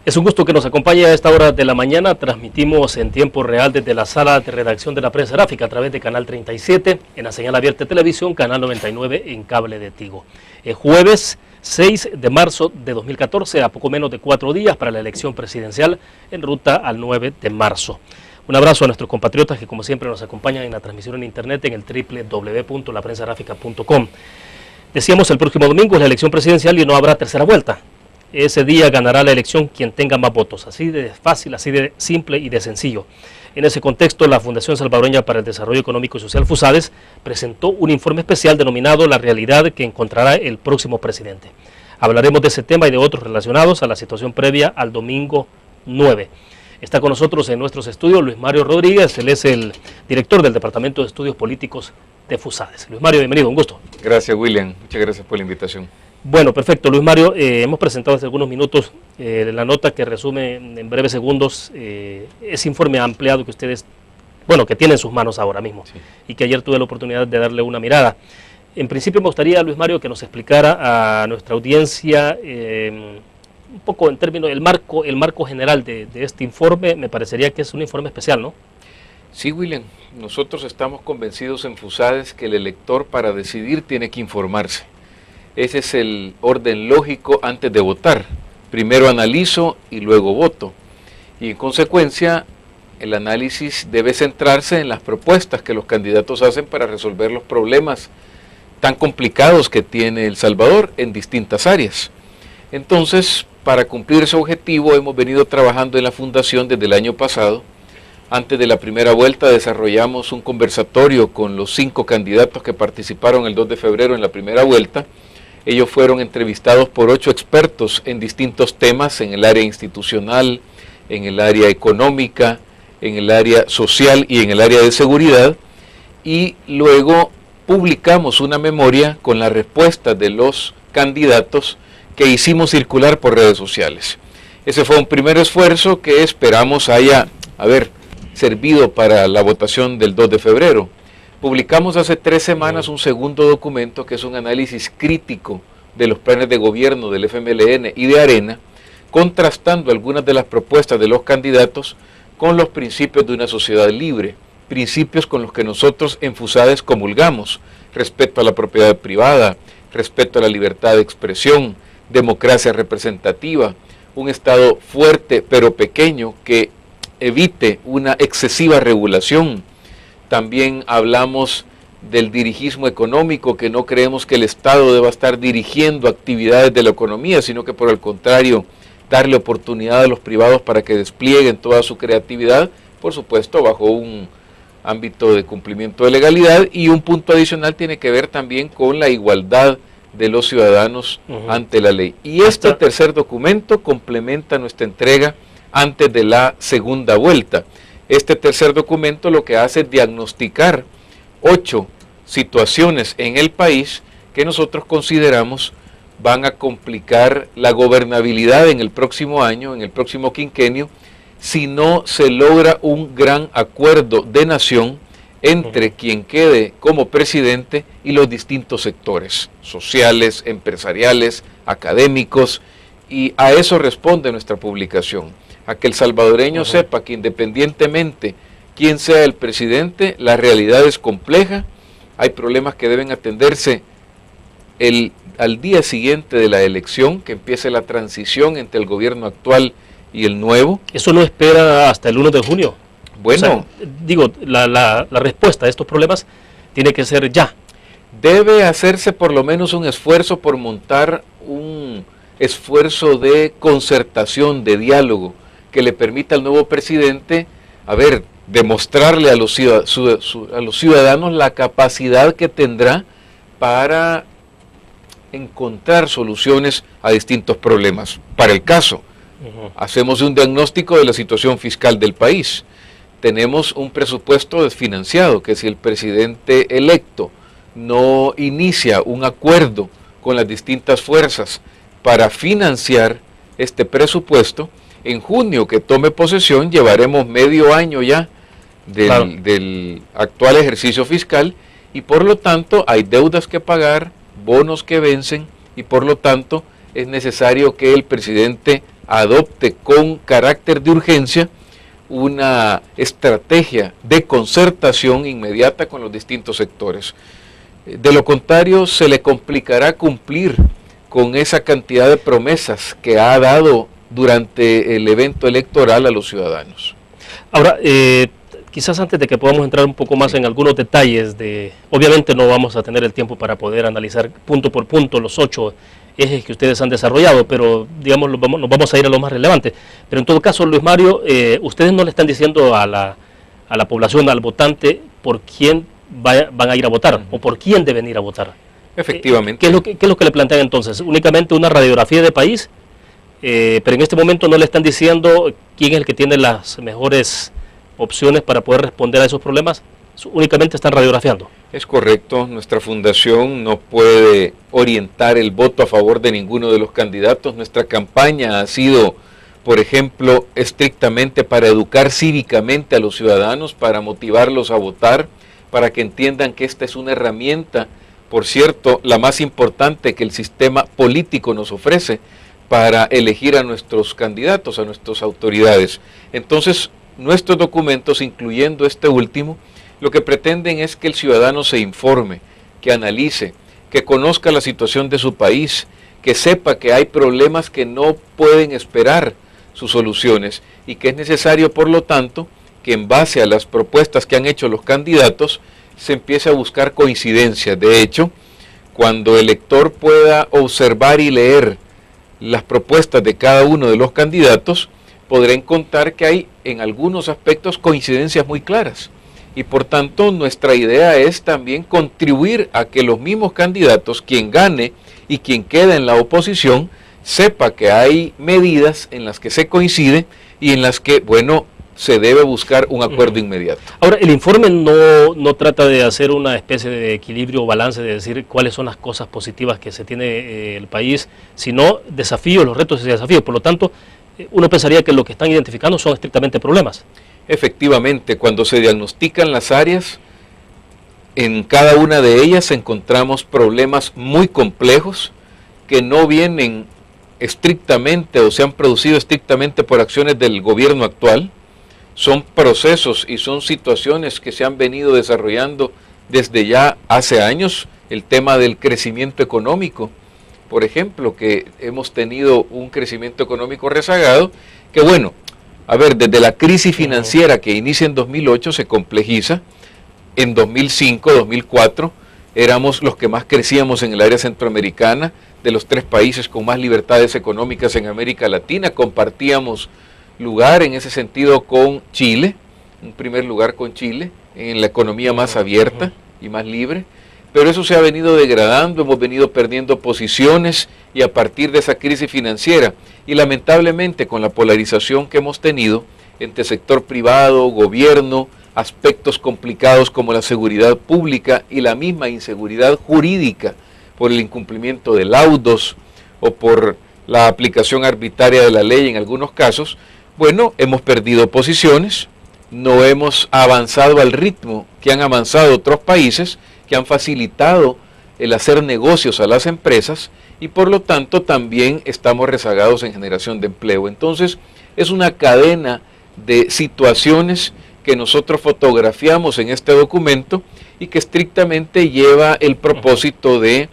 Es un gusto que nos acompañe a esta hora de la mañana. Transmitimos en tiempo real desde la sala de redacción de la prensa gráfica a través de Canal 37, en la señal abierta de televisión, Canal 99 en cable de Tigo. Jueves 6 de marzo de 2014, a poco menos de 4 días para la elección presidencial en ruta al 9 de marzo. Un abrazo a nuestros compatriotas que como siempre nos acompañan en la transmisión en internet en el www.laprensagráfica.com. Decíamos, el próximo domingo es la elección presidencial y no habrá tercera vuelta. Ese día ganará la elección quien tenga más votos, así de fácil, así de simple y de sencillo. En ese contexto, la Fundación Salvadoreña para el Desarrollo Económico y Social, FUSADES, presentó un informe especial denominado La realidad que encontrará el próximo presidente. Hablaremos de ese tema y de otros relacionados a la situación previa al domingo 9. Está con nosotros en nuestros estudios Luis Mario Rodríguez, él es el director del Departamento de Estudios Políticos de FUSADES. Luis Mario, bienvenido, un gusto. Gracias, William, muchas gracias por la invitación. Bueno, perfecto. Luis Mario, hemos presentado hace algunos minutos la nota que resume en breves segundos ese informe ampliado que ustedes, que tienen en sus manos ahora mismo, sí, y que ayer tuve la oportunidad de darle una mirada. En principio me gustaría, Luis Mario, que nos explicara a nuestra audiencia un poco en términos del marco general de este informe. Me parecería que es un informe especial, ¿no? Sí, William, nosotros estamos convencidos en FUSADES que el elector para decidir tiene que informarse. Ese es el orden lógico antes de votar. Primero analizo y luego voto. Y en consecuencia, el análisis debe centrarse en las propuestas que los candidatos hacen para resolver los problemas tan complicados que tiene El Salvador en distintas áreas. Entonces, para cumplir ese objetivo, hemos venido trabajando en la Fundación desde el año pasado. Antes de la primera vuelta desarrollamos un conversatorio con los 5 candidatos que participaron el 2 de febrero en la primera vuelta. Ellos fueron entrevistados por 8 expertos en distintos temas, en el área institucional, en el área económica, en el área social y en el área de seguridad. Y luego publicamos una memoria con las respuestas de los candidatos que hicimos circular por redes sociales. Ese fue un primer esfuerzo que esperamos haya servido para la votación del 2 de febrero. Publicamos hace 3 semanas un segundo documento que es un análisis crítico de los planes de gobierno del FMLN y de Arena, contrastando algunas de las propuestas de los candidatos con los principios de una sociedad libre, principios con los que nosotros en FUSADES comulgamos: respeto a la propiedad privada, respeto a la libertad de expresión, democracia representativa, un Estado fuerte pero pequeño que evite una excesiva regulación. También hablamos del dirigismo económico, que no creemos que el Estado deba estar dirigiendo actividades de la economía, sino que por el contrario, darle oportunidad a los privados para que desplieguen toda su creatividad, por supuesto bajo un ámbito de cumplimiento de legalidad. Y un punto adicional tiene que ver también con la igualdad de los ciudadanos ante la ley. Y este tercer documento complementa nuestra entrega antes de la segunda vuelta. Este tercer documento lo que hace es diagnosticar 8 situaciones en el país que nosotros consideramos van a complicar la gobernabilidad en el próximo año, en el próximo quinquenio, si no se logra un gran acuerdo de nación entre quien quede como presidente y los distintos sectores sociales, empresariales, académicos, y a eso responde nuestra publicación. A que el salvadoreño sepa que independientemente quién sea el presidente, la realidad es compleja, hay problemas que deben atenderse al día siguiente de la elección, que empiece la transición entre el gobierno actual y el nuevo. ¿Eso no espera hasta el 1 de junio? Bueno, la respuesta a estos problemas tiene que ser ya. Debe hacerse por lo menos un esfuerzo por montar un esfuerzo de concertación, de diálogo, que le permita al nuevo presidente, demostrarle a los ciudadanos la capacidad que tendrá para encontrar soluciones a distintos problemas. Para el caso, hacemos un diagnóstico de la situación fiscal del país. Tenemos un presupuesto desfinanciado, que si el presidente electo no inicia un acuerdo con las distintas fuerzas para financiar este presupuesto, en junio que tome posesión llevaremos medio año ya del actual ejercicio fiscal, y por lo tanto hay deudas que pagar, bonos que vencen, y por lo tanto es necesario que el presidente adopte con carácter de urgencia una estrategia de concertación inmediata con los distintos sectores. De lo contrario, se le complicará cumplir con esa cantidad de promesas que ha dado durante el evento electoral a los ciudadanos. Ahora, quizás antes de que podamos entrar un poco más en algunos detalles, obviamente no vamos a tener el tiempo para poder analizar punto por punto los 8 ejes que ustedes han desarrollado, pero digamos nos vamos a ir a lo más relevante. Pero en todo caso, Luis Mario, ustedes no le están diciendo a la población, al votante, por quién van a ir a votar o por quién deben ir a votar. Efectivamente. ¿Qué es lo que le plantean entonces? ¿Únicamente una radiografía de país? Pero en este momento no le están diciendo quién es el que tiene las mejores opciones para poder responder a esos problemas, únicamente están radiografiando. Es correcto, nuestra fundación no puede orientar el voto a favor de ninguno de los candidatos. Nuestra campaña ha sido, por ejemplo, estrictamente para educar cívicamente a los ciudadanos, para motivarlos a votar, para que entiendan que esta es una herramienta, por cierto, la más importante que el sistema político nos ofrece para elegir a nuestros candidatos, a nuestras autoridades. Entonces, nuestros documentos, incluyendo este último, lo que pretenden es que el ciudadano se informe, que analice, que conozca la situación de su país, que sepa que hay problemas que no pueden esperar sus soluciones y que es necesario, por lo tanto, que en base a las propuestas que han hecho los candidatos, se empiece a buscar coincidencias. De hecho, cuando el lector pueda observar y leer las propuestas de cada uno de los candidatos, podrá encontrar que hay en algunos aspectos coincidencias muy claras. Y por tanto, nuestra idea es también contribuir a que los mismos candidatos, quien gane y quien queda en la oposición, sepa que hay medidas en las que se coincide y en las que, bueno, se debe buscar un acuerdo inmediato. Ahora, el informe no trata de hacer una especie de equilibrio o balance, de decir cuáles son las cosas positivas que se tiene el país, sino desafíos, los retos y desafíos. Por lo tanto, uno pensaría que lo que están identificando son estrictamente problemas. Efectivamente, cuando se diagnostican las áreas, en cada una de ellas encontramos problemas muy complejos que no vienen estrictamente o se han producido estrictamente por acciones del gobierno actual. Son procesos y son situaciones que se han venido desarrollando desde ya hace años. El tema del crecimiento económico, por ejemplo, que hemos tenido un crecimiento económico rezagado, que bueno, a ver, desde la crisis financiera que inicia en 2008 se complejiza. En 2005, 2004, éramos los que más crecíamos en el área centroamericana, de los 3 países con más libertades económicas en América Latina. Compartíamos lugar en ese sentido con Chile, en primer lugar con Chile, en la economía más abierta y más libre. Pero eso se ha venido degradando, hemos venido perdiendo posiciones y a partir de esa crisis financiera y lamentablemente con la polarización que hemos tenido entre sector privado, gobierno, aspectos complicados como la seguridad pública y la misma inseguridad jurídica por el incumplimiento de laudos o por la aplicación arbitraria de la ley en algunos casos, bueno, hemos perdido posiciones, no hemos avanzado al ritmo que han avanzado otros países, que han facilitado el hacer negocios a las empresas y por lo tanto también estamos rezagados en generación de empleo. Entonces es una cadena de situaciones que nosotros fotografiamos en este documento y que estrictamente lleva el propósito de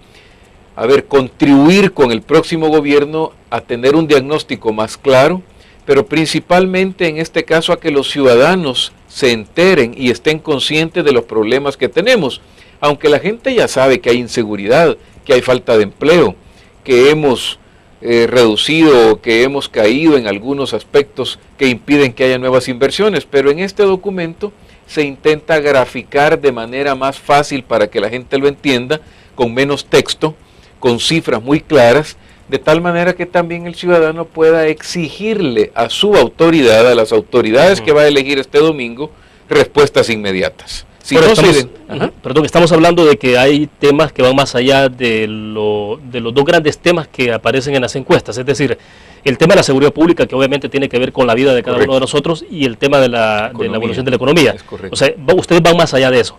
contribuir con el próximo gobierno a tener un diagnóstico más claro, pero principalmente en este caso a que los ciudadanos se enteren y estén conscientes de los problemas que tenemos. Aunque la gente ya sabe que hay inseguridad, que hay falta de empleo, que hemos reducido, que hemos caído en algunos aspectos que impiden que haya nuevas inversiones, pero en este documento se intenta graficar de manera más fácil para que la gente lo entienda, con menos texto, con cifras muy claras, de tal manera que también el ciudadano pueda exigirle a su autoridad, a las autoridades que va a elegir este domingo, respuestas inmediatas. Si no estamos hablando de que hay temas que van más allá de los 2 grandes temas que aparecen en las encuestas, es decir, el tema de la seguridad pública, que obviamente tiene que ver con la vida de cada uno de nosotros, y el tema de la evolución de la economía. O sea, ustedes van más allá de eso.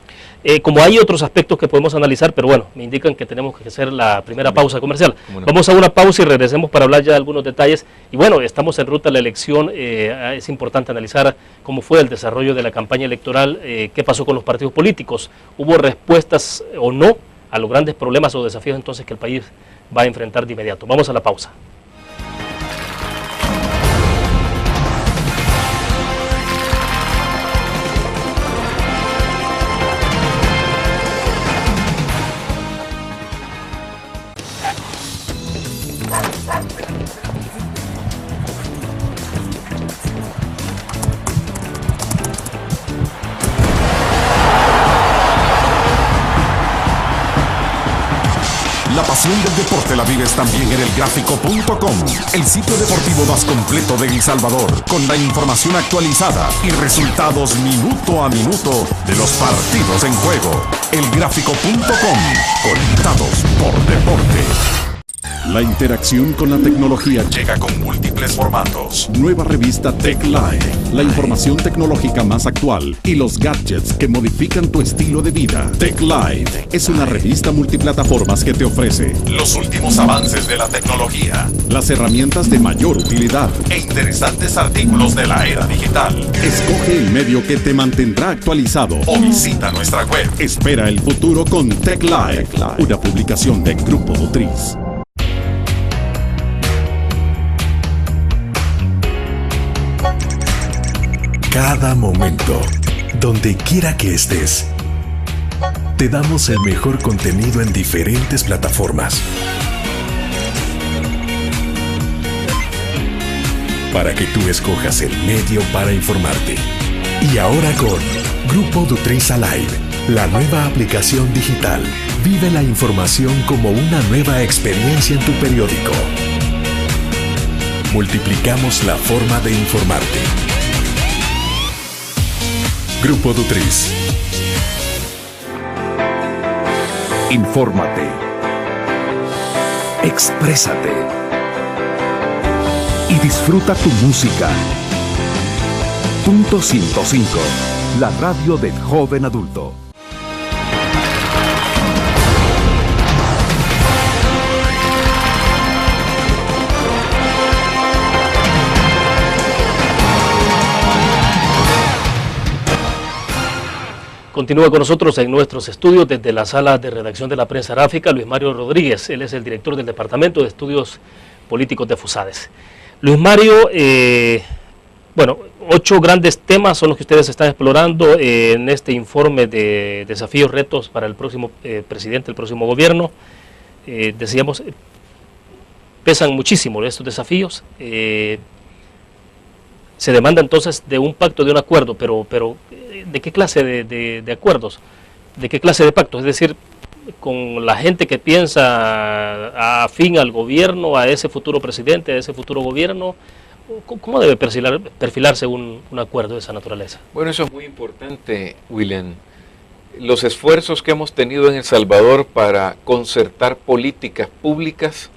Como hay otros aspectos que podemos analizar, pero bueno, me indican que tenemos que hacer la primera pausa comercial. No. Vamos a una pausa y regresemos para hablar ya de algunos detalles. Y bueno, estamos en ruta a la elección, es importante analizar cómo fue el desarrollo de la campaña electoral, qué pasó con los partidos políticos, hubo respuestas o no a los grandes problemas o desafíos entonces que el país va a enfrentar de inmediato. Vamos a la pausa. La pasión del deporte la vives también en elgráfico.com, el sitio deportivo más completo de El Salvador, con la información actualizada y resultados minuto a minuto de los partidos en juego. Elgráfico.com, conectados por deporte. La interacción con la tecnología llega con múltiples formatos. Nueva revista Tech Live, la información tecnológica más actual y los gadgets que modifican tu estilo de vida. Tech Live es una revista multiplataformas que te ofrece los últimos avances de la tecnología, las herramientas de mayor utilidad e interesantes artículos de la era digital. Escoge el medio que te mantendrá actualizado o visita nuestra web. Espera el futuro con Tech Live, una publicación de Grupo Dutriz. Cada momento, donde quiera que estés, te damos el mejor contenido en diferentes plataformas para que tú escojas el medio para informarte. Y ahora con Grupo Dutriz Alive, la nueva aplicación digital. Vive la información como una nueva experiencia en tu periódico. Multiplicamos la forma de informarte. Grupo Dutriz. Infórmate. Exprésate. Y disfruta tu música. Punto 105. La radio del joven adulto. Continúa con nosotros en nuestros estudios desde la sala de redacción de la prensa gráfica Luis Mario Rodríguez. Él es el director del Departamento de Estudios Políticos de FUSADES. Luis Mario, bueno, 8 grandes temas son los que ustedes están explorando en este informe de desafíos, retos para el próximo presidente, el próximo gobierno. Decíamos, pesan muchísimo estos desafíos. Se demanda entonces de un pacto, de un acuerdo, pero ¿de qué clase de acuerdos? ¿De qué clase de pactos? Es decir, con la gente que piensa afín al gobierno, a ese futuro presidente, a ese futuro gobierno, ¿cómo debe perfilarse un acuerdo de esa naturaleza? Bueno, eso es muy importante, William. Los esfuerzos que hemos tenido en El Salvador para concertar políticas públicas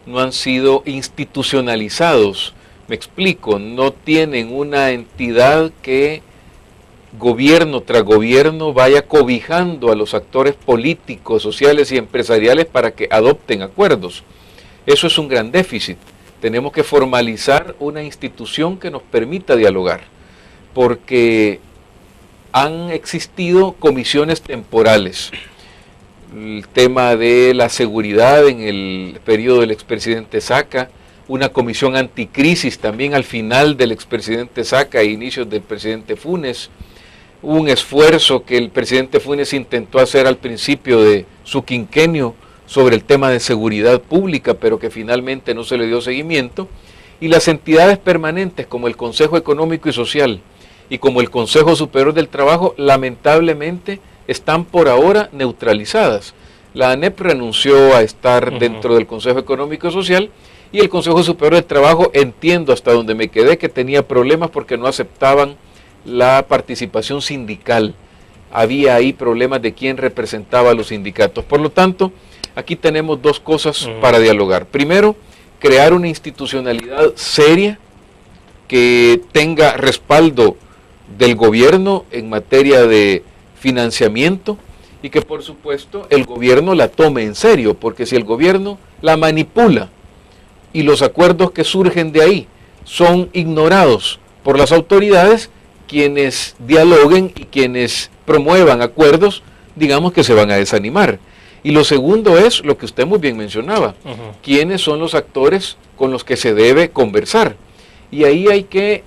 no han sido institucionalizados. Me explico, no tienen una entidad que gobierno tras gobierno vaya cobijando a los actores políticos, sociales y empresariales para que adopten acuerdos. Eso es un gran déficit. Tenemos que formalizar una institución que nos permita dialogar, porque han existido comisiones temporales. El tema de la seguridad en el periodo del expresidente Saca, una comisión anticrisis también al final del expresidente Saca e inicios del presidente Funes. Hubo un esfuerzo que el presidente Funes intentó hacer al principio de su quinquenio sobre el tema de seguridad pública, pero que finalmente no se le dio seguimiento. Y las entidades permanentes como el Consejo Económico y Social y como el Consejo Superior del Trabajo, lamentablemente están por ahora neutralizadas. La ANEP renunció a estar dentro del Consejo Económico y Social, y el Consejo Superior del Trabajo, entiendo hasta donde me quedé, que tenía problemas porque no aceptaban la participación sindical. Había ahí problemas de quién representaba a los sindicatos. Por lo tanto, aquí tenemos dos cosas para dialogar. Primero, crear una institucionalidad seria que tenga respaldo del gobierno en materia de financiamiento y que por supuesto el gobierno la tome en serio, porque si el gobierno la manipula y los acuerdos que surgen de ahí son ignorados por las autoridades, quienes dialoguen y quienes promuevan acuerdos, digamos que se van a desanimar. Y lo segundo es lo que usted muy bien mencionaba, quiénes son los actores con los que se debe conversar. Y ahí hay que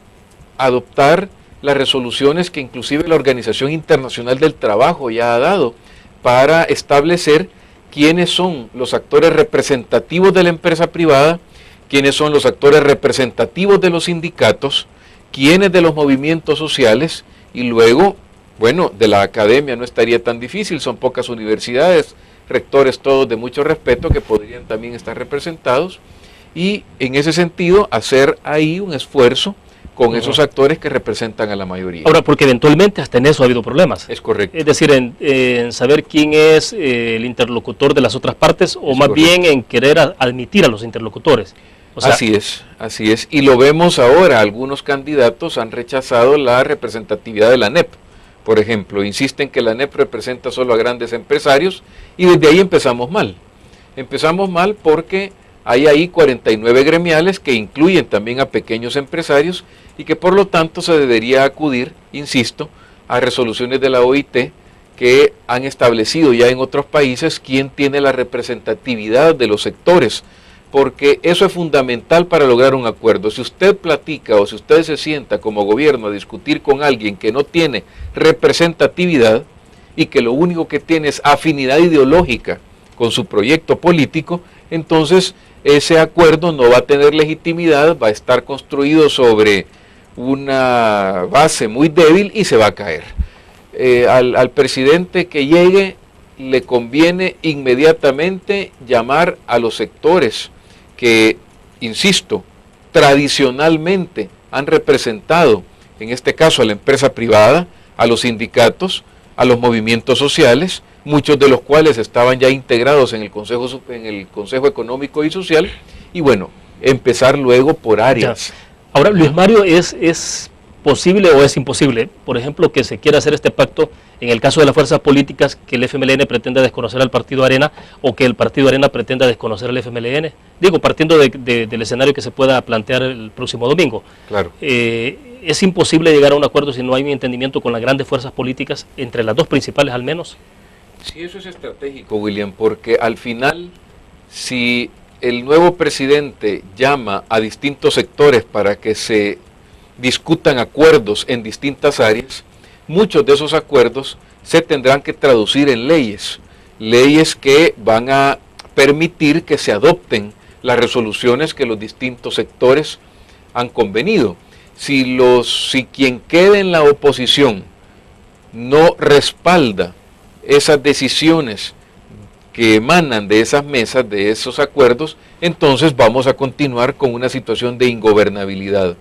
adoptar las resoluciones que inclusive la Organización Internacional del Trabajo ya ha dado para establecer quiénes son los actores representativos de la empresa privada, quiénes son los actores representativos de los sindicatos, quiénes de los movimientos sociales, y luego, bueno, de la academia no estaría tan difícil, son pocas universidades, rectores todos de mucho respeto que podrían también estar representados, y en ese sentido hacer ahí un esfuerzo con esos actores que representan a la mayoría. Ahora, porque eventualmente hasta en eso ha habido problemas. Es correcto. Es decir, en saber quién es el interlocutor de las otras partes, o Es más correcto. bien en querer admitir a los interlocutores. O sea, así es. Y lo vemos ahora, algunos candidatos han rechazado la representatividad de la ANEP. Por ejemplo, insisten que la ANEP representa solo a grandes empresarios, y desde ahí empezamos mal. Empezamos mal porque hay ahí 49 gremiales que incluyen también a pequeños empresarios, y que por lo tanto se debería acudir, insisto, a resoluciones de la OIT que han establecido ya en otros países quién tiene la representatividad de los sectores, porque eso es fundamental para lograr un acuerdo. Si usted platica o si usted se sienta como gobierno a discutir con alguien que no tiene representatividad y que lo único que tiene es afinidad ideológica con su proyecto político, entonces ese acuerdo no va a tener legitimidad, va a estar construido sobre una base muy débil y se va a caer. Al presidente que llegue le conviene inmediatamente llamar a los sectores que, insisto, tradicionalmente han representado, en este caso a la empresa privada, a los sindicatos, a los movimientos sociales, muchos de los cuales estaban ya integrados en el Consejo Económico y Social, y bueno, empezar luego por áreas. ya. Ahora, Luis Mario, ¿es posible o es imposible, por ejemplo, que se quiera hacer este pacto en el caso de las fuerzas políticas, que el FMLN pretenda desconocer al Partido Arena, o que el Partido Arena pretenda desconocer al FMLN? Digo, partiendo del escenario que se pueda plantear el próximo domingo. Claro. ¿Es imposible llegar a un acuerdo si no hay un entendimiento con las grandes fuerzas políticas, entre las dos principales al menos? Sí, eso es estratégico, William, porque al final, si el nuevo presidente llama a distintos sectores para que se discutan acuerdos en distintas áreas, muchos de esos acuerdos se tendrán que traducir en leyes que van a permitir que se adopten las resoluciones que los distintos sectores han convenido. Si quien quede en la oposición no respalda esas decisiones que emanan de esas mesas, de esos acuerdos, entonces vamos a continuar con una situación de ingobernabilidad.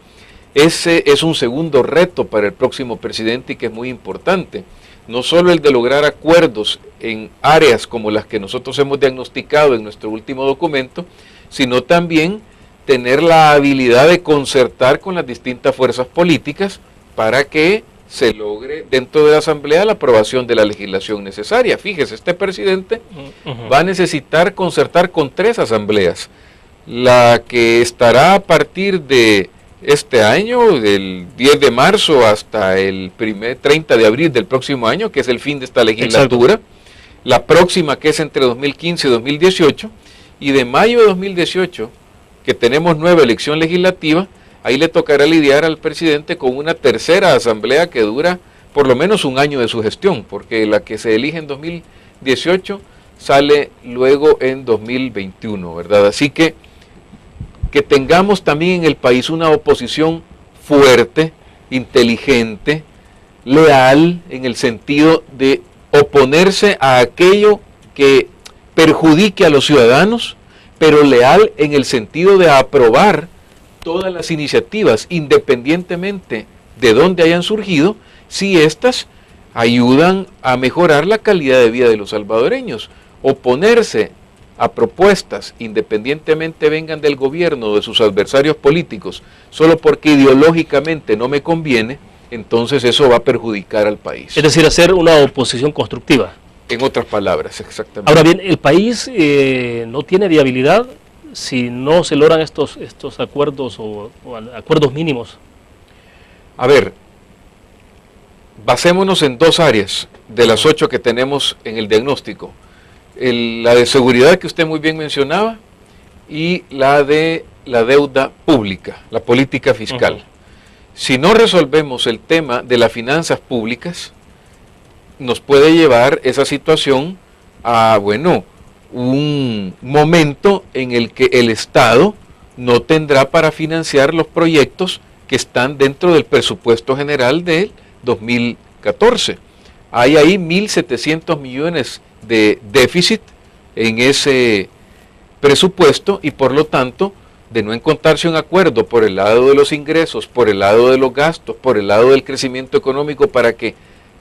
Ese es un segundo reto para el próximo presidente y que es muy importante. No solo el de lograr acuerdos en áreas como las que nosotros hemos diagnosticado en nuestro último documento, sino también tener la habilidad de concertar con las distintas fuerzas políticas para que se logre dentro de la Asamblea la aprobación de la legislación necesaria. Fíjese, este presidente va a necesitar concertar con 3 asambleas. La que estará a partir de este año, del 10 de marzo hasta el 30 de abril del próximo año, que es el fin de esta legislatura. Exacto. La próxima, que es entre 2015 y 2018, y de mayo de 2018, que tenemos nueva elección legislativa, ahí le tocará lidiar al presidente con una tercera asamblea que dura por lo menos un año de su gestión, porque la que se elige en 2018 sale luego en 2021, ¿verdad? Así que tengamos también en el país una oposición fuerte, inteligente, leal, en el sentido de oponerse a aquello que perjudique a los ciudadanos, pero leal en el sentido de aprobar todas las iniciativas, independientemente de dónde hayan surgido, si éstas ayudan a mejorar la calidad de vida de los salvadoreños. Oponerse a propuestas, independientemente vengan del gobierno o de sus adversarios políticos, solo porque ideológicamente no me conviene, entonces eso va a perjudicar al país. Es decir, hacer una oposición constructiva. En otras palabras, exactamente. Ahora bien, el país no tiene viabilidad si no se logran estos acuerdos o acuerdos mínimos. A ver, basémonos en dos áreas de las 8 que tenemos en el diagnóstico. La de seguridad que usted muy bien mencionaba y la de la deuda pública, la política fiscal. Si no resolvemos el tema de las finanzas públicas, nos puede llevar esa situación a, bueno, un momento en el que el Estado no tendrá para financiar los proyectos que están dentro del presupuesto general del 2014. Hay ahí 1.700 millones de déficit en ese presupuesto y por lo tanto, de no encontrarse un acuerdo por el lado de los ingresos, por el lado de los gastos, por el lado del crecimiento económico para que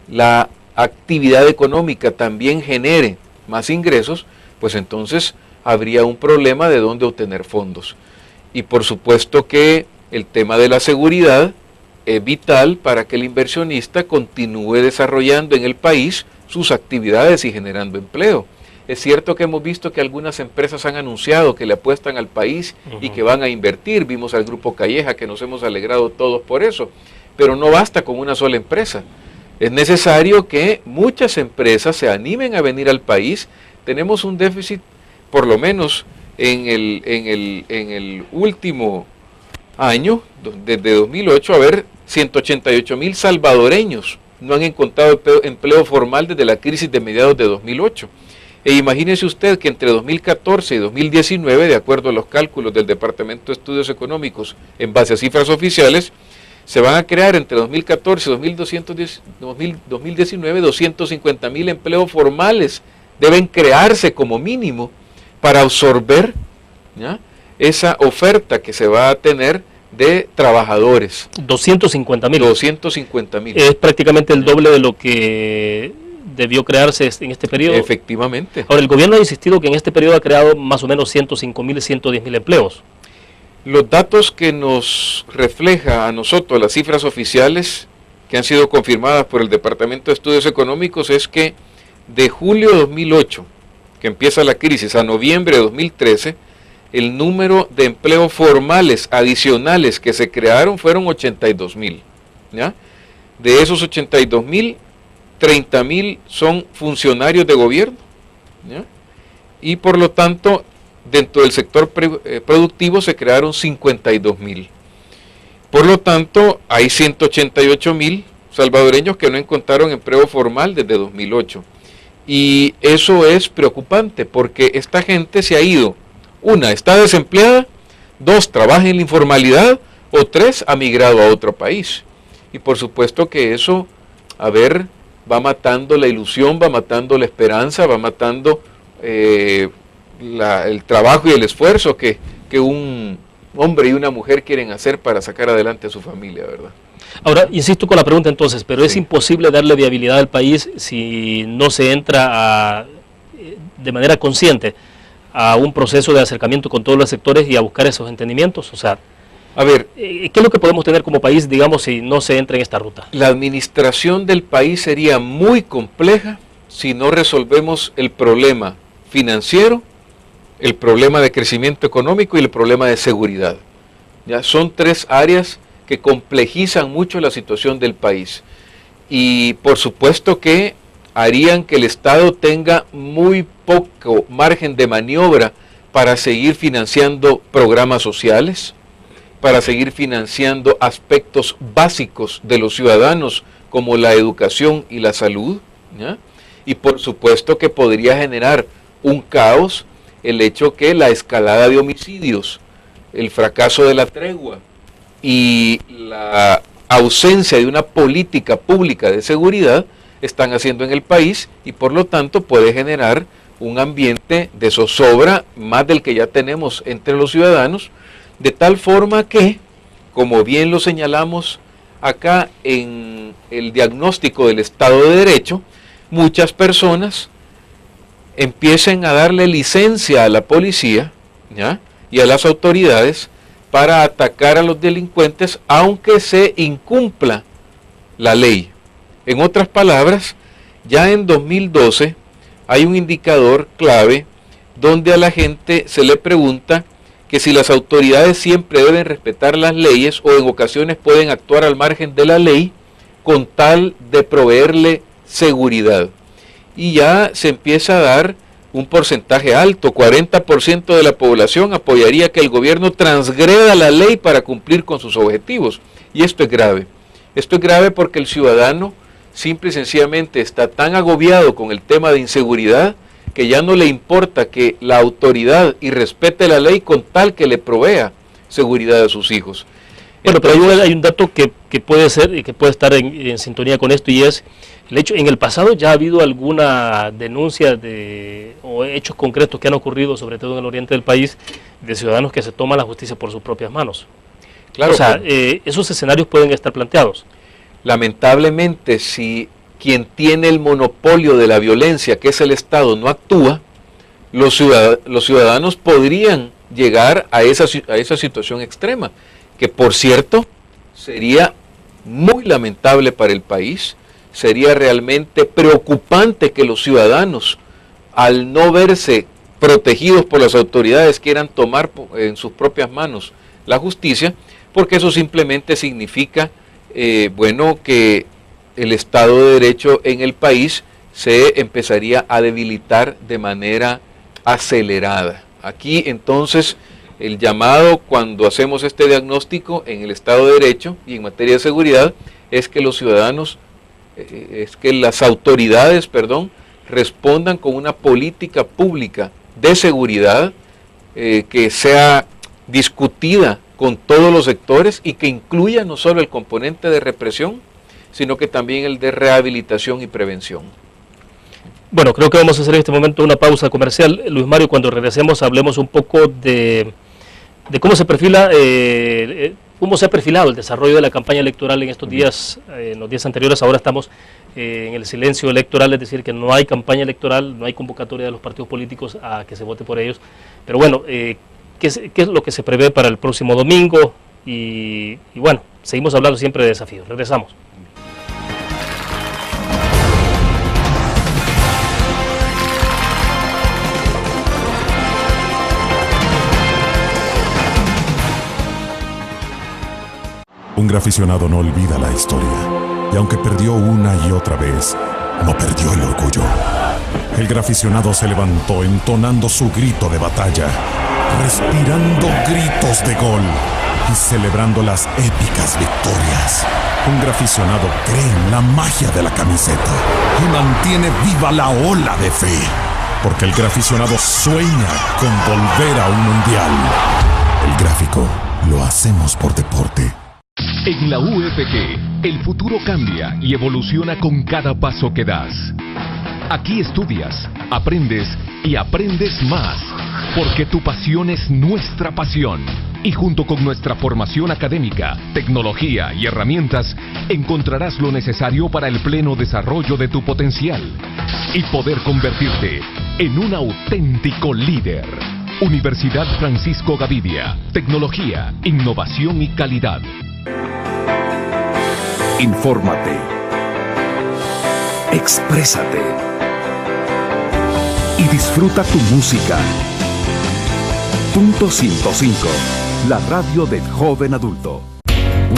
la actividad económica también genere más ingresos, pues entonces habría un problema de dónde obtener fondos. Y por supuesto que el tema de la seguridad es vital para que el inversionista continúe desarrollando en el país sus actividades y generando empleo. Es cierto que hemos visto que algunas empresas han anunciado que le apuestan al país y que van a invertir. Vimos al Grupo Calleja, que nos hemos alegrado todos por eso. Pero no basta con una sola empresa. Es necesario que muchas empresas se animen a venir al país. Tenemos un déficit, por lo menos en el último año, desde 2008, a ver, 188,000 salvadoreños no han encontrado empleo formal desde la crisis de mediados de 2008. E imagínese usted que entre 2014 y 2019, de acuerdo a los cálculos del Departamento de Estudios Económicos en base a cifras oficiales, se van a crear entre 2014 y 2019 250,000 empleos formales. Deben crearse como mínimo para absorber, ¿ya?, esa oferta que se va a tener de trabajadores. 250,000. 250,000. Es prácticamente el doble de lo que debió crearse en este periodo. Efectivamente. Ahora, el gobierno ha insistido que en este periodo ha creado más o menos 105,000, 110,000 empleos. Los datos que nos refleja a nosotros las cifras oficiales que han sido confirmadas por el Departamento de Estudios Económicos es que de julio de 2008, que empieza la crisis, a noviembre de 2013, el número de empleos formales adicionales que se crearon fueron 82,000. ¿Ya? De esos 82,000, 30,000 son funcionarios de gobierno, ¿ya?, y por lo tanto dentro del sector productivo se crearon 52,000. Por lo tanto hay 188,000 salvadoreños que no encontraron empleo formal desde 2008 y eso es preocupante porque esta gente se ha ido, una, está desempleada, dos, trabaja en la informalidad o tres, ha migrado a otro país y por supuesto que eso, va matando la ilusión, va matando la esperanza, va matando el trabajo y el esfuerzo que un hombre y una mujer quieren hacer para sacar adelante a su familia, ¿verdad? Ahora, insisto con la pregunta entonces, pero sí, ¿es imposible darle viabilidad al país si no se entra de manera consciente a un proceso de acercamiento con todos los sectores y a buscar esos entendimientos? O sea, a ver, ¿qué es lo que podemos tener como país, digamos, si no se entra en esta ruta? La administración del país sería muy compleja si no resolvemos el problema financiero, el problema de crecimiento económico y el problema de seguridad. ¿Ya? Son tres áreas que complejizan mucho la situación del país y por supuesto que harían que el Estado tenga muy poco margen de maniobra para seguir financiando programas sociales, para seguir financiando aspectos básicos de los ciudadanos como la educación y la salud, ¿ya? Y por supuesto que podría generar un caos el hecho que la escalada de homicidios, el fracaso de la tregua y la ausencia de una política pública de seguridad están haciendo en el país y por lo tanto puede generar un ambiente de zozobra más del que ya tenemos entre los ciudadanos, de tal forma que, como bien lo señalamos acá en el diagnóstico del Estado de Derecho, muchas personas empiecen a darle licencia a la policía, ¿ya?, y a las autoridades para atacar a los delincuentes aunque se incumpla la ley. En otras palabras, ya en 2012 hay un indicador clave donde a la gente se le pregunta que si las autoridades siempre deben respetar las leyes o en ocasiones pueden actuar al margen de la ley con tal de proveerle seguridad. Y ya se empieza a dar un porcentaje alto, 40% de la población apoyaría que el gobierno transgreda la ley para cumplir con sus objetivos. Y esto es grave. Esto es grave porque el ciudadano simple y sencillamente está tan agobiado con el tema de inseguridad que ya no le importa que la autoridad y respete la ley con tal que le provea seguridad a sus hijos. Bueno, pero hay un dato que puede ser y que puede estar en sintonía con esto, y es el hecho, en el pasado ya ha habido alguna denuncia o hechos concretos que han ocurrido, sobre todo en el oriente del país, de ciudadanos que se toman la justicia por sus propias manos. Claro, o sea, esos escenarios pueden estar planteados. Lamentablemente, si quien tiene el monopolio de la violencia, que es el Estado, no actúa, los ciudadanos podrían llegar a esa situación extrema, que por cierto sería muy lamentable para el país, sería realmente preocupante que los ciudadanos, al no verse protegidos por las autoridades, quieran tomar en sus propias manos la justicia, porque eso simplemente significa, bueno, que el Estado de Derecho en el país se empezaría a debilitar de manera acelerada. Aquí entonces el llamado cuando hacemos este diagnóstico en el Estado de Derecho y en materia de seguridad es que los ciudadanos, las autoridades, respondan con una política pública de seguridad que sea discutida con todos los sectores y que incluya no solo el componente de represión, sino que también el de rehabilitación y prevención. Bueno, creo que vamos a hacer en este momento una pausa comercial. Luis Mario, cuando regresemos hablemos un poco de cómo se perfila, cómo se ha perfilado el desarrollo de la campaña electoral en estos días, en los días anteriores. Ahora estamos en el silencio electoral, es decir, que no hay campaña electoral, no hay convocatoria de los partidos políticos a que se vote por ellos. Pero bueno, ¿qué es lo que se prevé para el próximo domingo? Y bueno, seguimos hablando siempre de desafíos. Regresamos. Un graficionado no olvida la historia, y aunque perdió una y otra vez, no perdió el orgullo. El graficionado se levantó entonando su grito de batalla, respirando gritos de gol y celebrando las épicas victorias. Un graficionado cree en la magia de la camiseta y mantiene viva la ola de fe, porque el graficionado sueña con volver a un mundial. El gráfico lo hacemos por deporte. En la UFG, el futuro cambia y evoluciona con cada paso que das. Aquí estudias, aprendes y aprendes más, porque tu pasión es nuestra pasión. Y junto con nuestra formación académica, tecnología y herramientas, encontrarás lo necesario para el pleno desarrollo de tu potencial y poder convertirte en un auténtico líder. Universidad Francisco Gavidia, tecnología, innovación y calidad. Infórmate. Exprésate. Y disfruta tu música. Punto 105. La radio del joven adulto.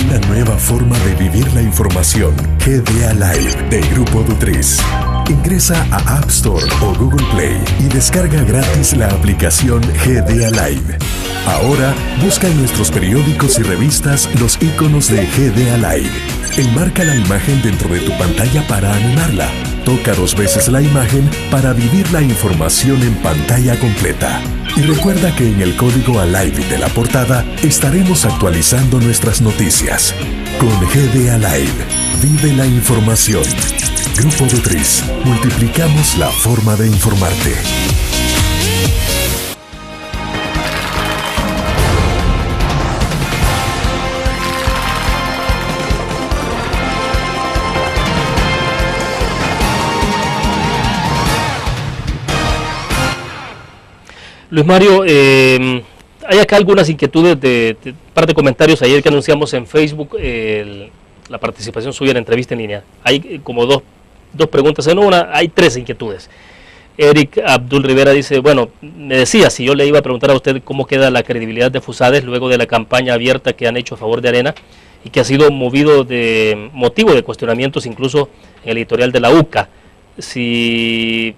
Una nueva forma de vivir la información. GDA Live de Grupo Dutriz. Ingresa a App Store o Google Play y descarga gratis la aplicación GDA Live. Ahora busca en nuestros periódicos y revistas los iconos de GDA Live. Enmarca la imagen dentro de tu pantalla para animarla. Toca 2 veces la imagen para vivir la información en pantalla completa. Y recuerda que en el código ALIVE de la portada estaremos actualizando nuestras noticias. Con GDA Live, vive la información. Grupo Dutriz, multiplicamos la forma de informarte. Luis Mario, hay acá algunas inquietudes de par de comentarios ayer que anunciamos en Facebook la participación suya en la entrevista en línea. Hay como dos preguntas en una, hay 3 inquietudes. Eric Abdul Rivera dice, bueno, me decía, si yo le iba a preguntar a usted cómo queda la credibilidad de FUSADES luego de la campaña abierta que han hecho a favor de Arena y que ha sido motivo de cuestionamientos incluso en el editorial de la UCA. Si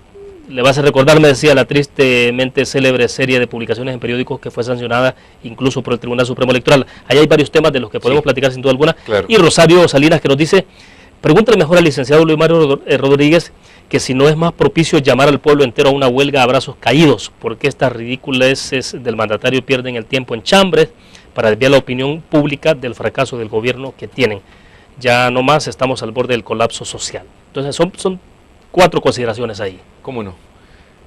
le vas a recordar, me decía, la tristemente célebre serie de publicaciones en periódicos que fue sancionada incluso por el Tribunal Supremo Electoral. Ahí hay varios temas de los que podemos platicar sin duda alguna. Claro. Y Rosario Salinas, que nos dice, pregúntale mejor al licenciado Luis Mario Rodríguez que si no es más propicio llamar al pueblo entero a una huelga a brazos caídos, porque estas ridiculeces del mandatario pierden el tiempo en chambres para desviar la opinión pública del fracaso del gobierno que tienen. Ya no más estamos al borde del colapso social. Entonces son 4 consideraciones ahí. ¿Cómo no?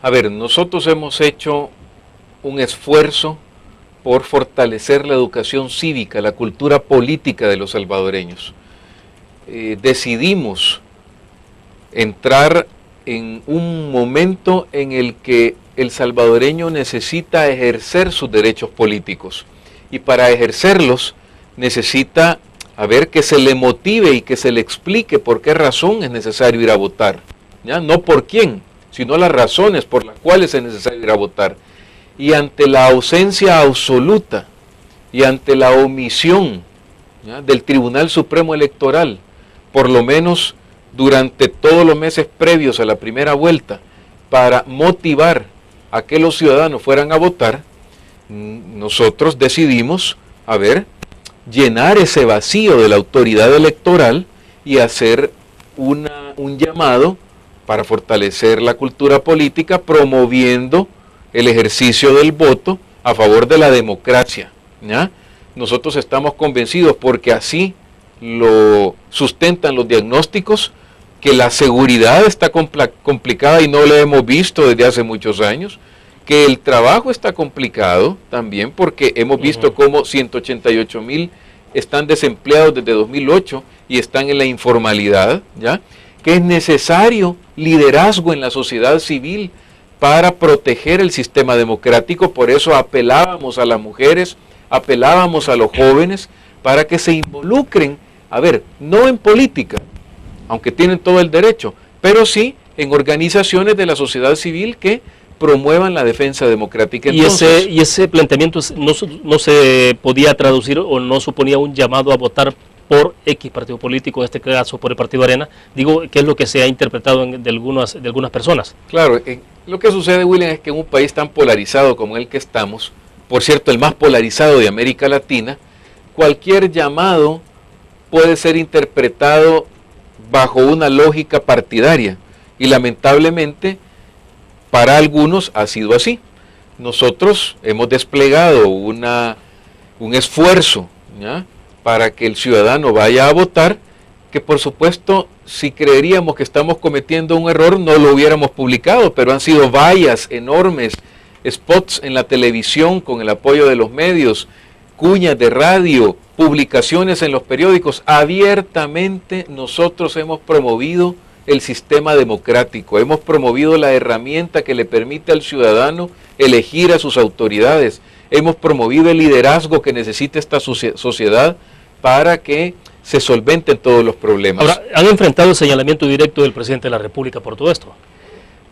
A ver, nosotros hemos hecho un esfuerzo por fortalecer la educación cívica, la cultura política de los salvadoreños. Decidimos entrar en un momento en el que el salvadoreño necesita ejercer sus derechos políticos y para ejercerlos necesita que se le motive y que se le explique por qué razón es necesario ir a votar, ¿ya? No por quién, sino las razones por las cuales es necesario ir a votar. Y ante la ausencia absoluta y ante la omisión, ¿ya?, del Tribunal Supremo Electoral, por lo menos durante todos los meses previos a la primera vuelta, para motivar a que los ciudadanos fueran a votar, nosotros decidimos, llenar ese vacío de la autoridad electoral y hacer un llamado para fortalecer la cultura política, promoviendo el ejercicio del voto a favor de la democracia, ¿ya? Nosotros estamos convencidos, porque así lo sustentan los diagnósticos, que la seguridad está complicada y no la hemos visto desde hace muchos años, que el trabajo está complicado también porque hemos visto cómo 188,000 están desempleados desde 2008 y están en la informalidad, ¿ya? Que es necesario liderazgo en la sociedad civil para proteger el sistema democrático. Por eso apelábamos a las mujeres, apelábamos a los jóvenes para que se involucren, no en política, aunque tienen todo el derecho, pero sí en organizaciones de la sociedad civil que promuevan la defensa democrática. Entonces, y ese planteamiento no se podía traducir o no suponía un llamado a votar por X partido político, en este caso por el Partido Arena, digo, que es lo que se ha interpretado de algunas personas. Claro, lo que sucede, William, es que en un país tan polarizado como el que estamos, por cierto, el más polarizado de América Latina, cualquier llamado puede ser interpretado bajo una lógica partidaria, y lamentablemente para algunos ha sido así. Nosotros hemos desplegado un esfuerzo, ¿ya?, para que el ciudadano vaya a votar, que por supuesto, si creeríamos que estamos cometiendo un error, no lo hubiéramos publicado, pero han sido vallas enormes, spots en la televisión con el apoyo de los medios, cuñas de radio, publicaciones en los periódicos. Abiertamente nosotros hemos promovido el sistema democrático, hemos promovido la herramienta que le permite al ciudadano elegir a sus autoridades, hemos promovido el liderazgo que necesita esta sociedad para que se solventen todos los problemas. Ahora, ¿han enfrentado el señalamiento directo del presidente de la República por todo esto?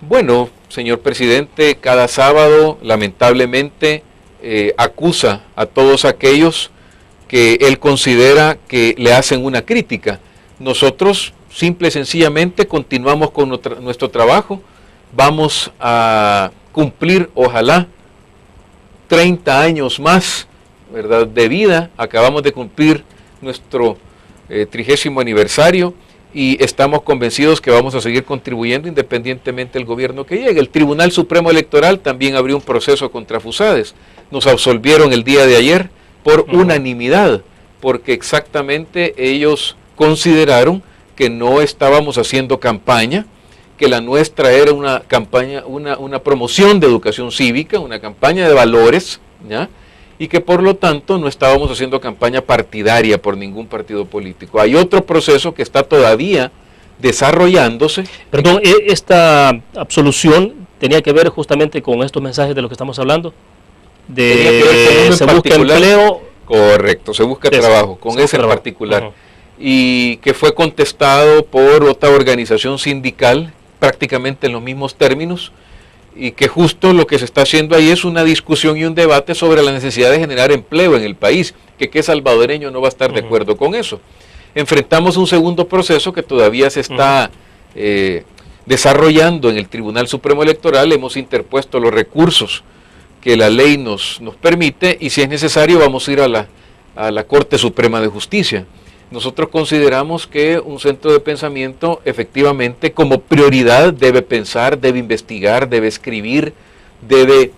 Bueno, señor presidente, cada sábado lamentablemente acusa a todos aquellos que él considera que le hacen una crítica. Nosotros simple y sencillamente continuamos con nuestro trabajo, vamos a cumplir, ojalá, 30 años más, ¿verdad?, de vida. Acabamos de cumplir nuestro 30º aniversario y estamos convencidos que vamos a seguir contribuyendo independientemente del gobierno que llegue. El Tribunal Supremo Electoral también abrió un proceso contra FUSADES. Nos absolvieron el día de ayer por unanimidad, porque exactamente ellos consideraron que no estábamos haciendo campaña, que la nuestra era una campaña, una promoción de educación cívica, una campaña de valores, ¿ya?, y que por lo tanto no estábamos haciendo campaña partidaria por ningún partido político. Hay otro proceso que está todavía desarrollándose. Perdón, ¿esta absolución tenía que ver justamente con estos mensajes de los que estamos hablando? De se busca empleo. Correcto, se busca trabajo, con ese en particular. Y que fue contestado por otra organización sindical, prácticamente en los mismos términos, y que justo lo que se está haciendo ahí es una discusión y un debate sobre la necesidad de generar empleo en el país, que qué salvadoreño no va a estar de acuerdo con eso. Enfrentamos un segundo proceso que todavía se está desarrollando en el Tribunal Supremo Electoral. Hemos interpuesto los recursos que la ley nos permite, y si es necesario vamos a ir a la Corte Suprema de Justicia. Nosotros consideramos que un centro de pensamiento efectivamente como prioridad debe pensar, debe investigar, debe escribir, debe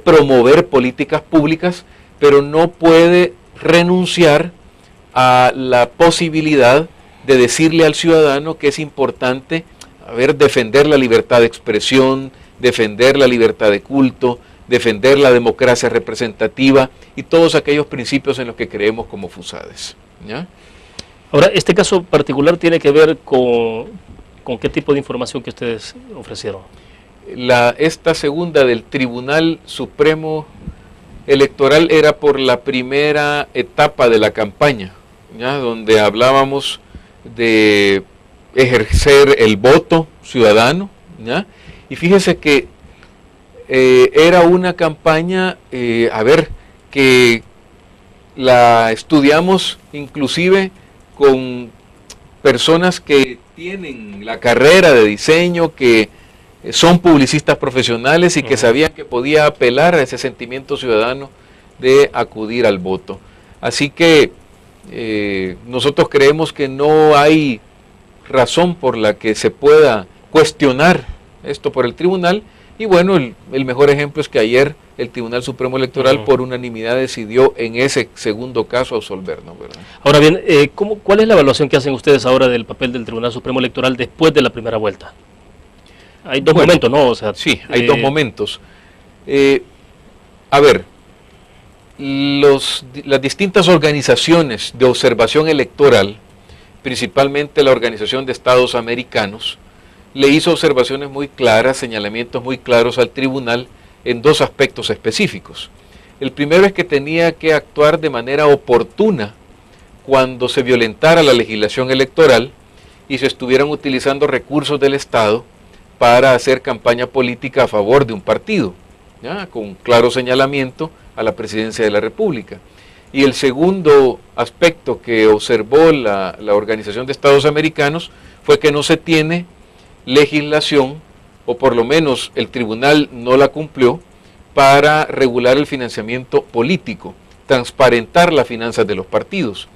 promover políticas públicas, pero no puede renunciar a la posibilidad de decirle al ciudadano que es importante defender la libertad de expresión, defender la libertad de culto, defender la democracia representativa y todos aquellos principios en los que creemos como FUSADES, ¿ya? Ahora, este caso particular tiene que ver con qué tipo de información que ustedes ofrecieron. Esta segunda del Tribunal Supremo Electoral era por la primera etapa de la campaña, ¿ya? Donde hablábamos de ejercer el voto ciudadano, ¿ya? Y fíjese que era una campaña, que la estudiamos inclusive con personas que tienen la carrera de diseño, que son publicistas profesionales y que sabían que podía apelar a ese sentimiento ciudadano de acudir al voto. Así que nosotros creemos que no hay razón por la que se pueda cuestionar esto por el tribunal, y bueno, el mejor ejemplo es que ayer el Tribunal Supremo Electoral por unanimidad decidió en ese segundo caso absolvernos, ¿verdad? Ahora bien, ¿cuál es la evaluación que hacen ustedes ahora del papel del Tribunal Supremo Electoral después de la primera vuelta? Hay dos momentos, ¿no? O sea, sí, hay dos momentos. Las distintas organizaciones de observación electoral, principalmente la Organización de Estados Americanos, le hizo observaciones muy claras, señalamientos muy claros al tribunal en dos aspectos específicos. El primero es que tenía que actuar de manera oportuna cuando se violentara la legislación electoral y se estuvieran utilizando recursos del Estado para hacer campaña política a favor de un partido, ¿ya? Con claro señalamiento a la presidencia de la República. Y el segundo aspecto que observó la Organización de Estados Americanos fue que no se tiene legislación, o por lo menos el tribunal no la cumplió, para regular el financiamiento político, transparentar las finanzas de los partidos.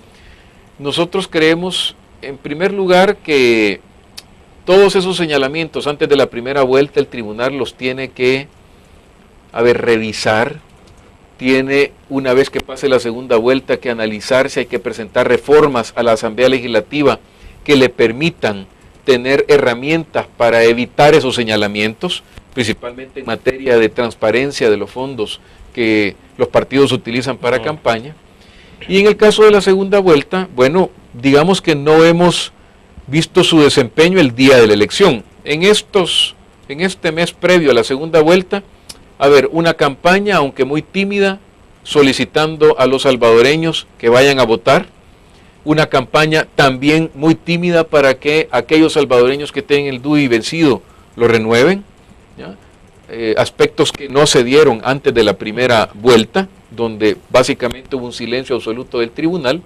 Nosotros creemos, en primer lugar, que todos esos señalamientos antes de la primera vuelta el tribunal los tiene que revisar, tiene, una vez que pase la segunda vuelta, que analizarse, hay que presentar reformas a la Asamblea Legislativa que le permitan tener herramientas para evitar esos señalamientos, principalmente en materia de transparencia de los fondos que los partidos utilizan para campaña. Y en el caso de la segunda vuelta, bueno, digamos que no hemos visto su desempeño el día de la elección. En este mes previo a la segunda vuelta, una campaña, aunque muy tímida, solicitando a los salvadoreños que vayan a votar, una campaña también muy tímida para que aquellos salvadoreños que tengan el DUI vencido lo renueven, ¿ya? Aspectos que no se dieron antes de la primera vuelta, donde básicamente hubo un silencio absoluto del tribunal.